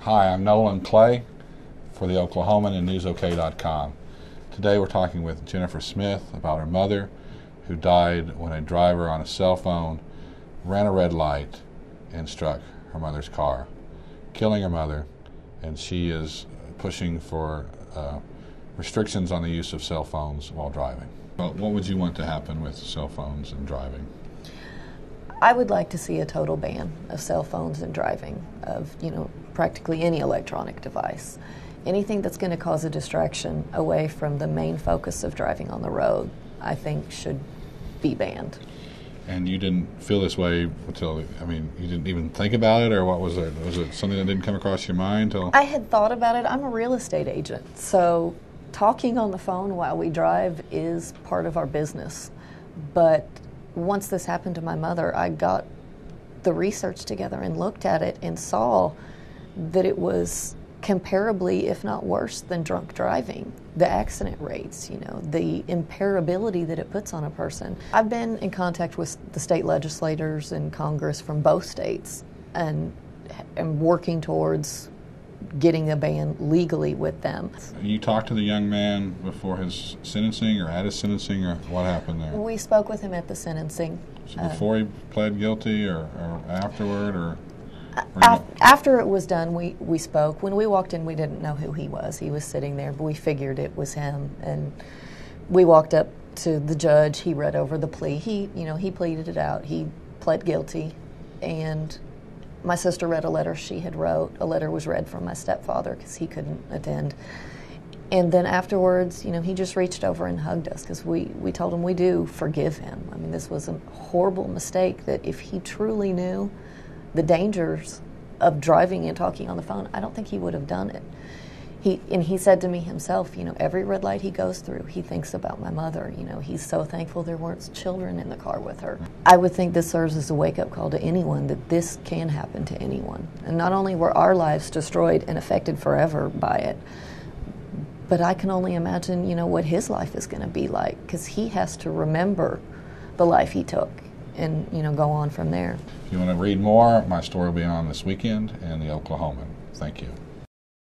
Hi, I'm Nolan for the Oklahoman and newsok.com. Today we're talking with Jennifer Smith about her mother who died when a driver on a cell phone ran a red light and struck her mother's car, killing her mother, and she is pushing for restrictions on the use of cell phones while driving. Well, what would you want to happen with cell phones and driving? I would like to see a total ban of cell phones and driving, of practically any electronic device. Anything that's going to cause a distraction away from the main focus of driving on the road, I think should be banned. And you didn't feel this way until, you didn't even think about it, or what was it? Was it something that didn't come across your mind till? I had thought about it. I'm a real estate agent, so talking on the phone while we drive is part of our business. But once this happened to my mother, I got the research together and looked at it and saw that it was comparably, if not worse, than drunk driving. The accident rates, the impairability that it puts on a person. I've been in contact with the state legislators and Congress from both states and am working towards getting a ban legally with them. You talked to the young man before his sentencing or at his sentencing, or what happened there? We spoke with him at the sentencing. So before he pled guilty or afterward, or after it was done, we spoke. When we walked in, we didn't know who he was. He was sitting there, but we figured it was him. And we walked up to the judge. He read over the plea. He pleaded it out. He pled guilty, and my sister read a letter she had wrote. A letter was read from my stepfather because he couldn't attend. And then afterwards, he just reached over and hugged us because we told him we do forgive him. This was a horrible mistake that if he truly knew the dangers of driving and talking on the phone, I don't think he would have done it. He said to me himself, every red light he goes through, he thinks about my mother. He's so thankful there weren't children in the car with her. I would think this serves as a wake-up call to anyone that this can happen to anyone. And not only were our lives destroyed and affected forever by it, but I can only imagine, what his life is going to be like, because he has to remember the life he took and, go on from there. If you want to read more, my story will be on this weekend in the Oklahoman. Thank you.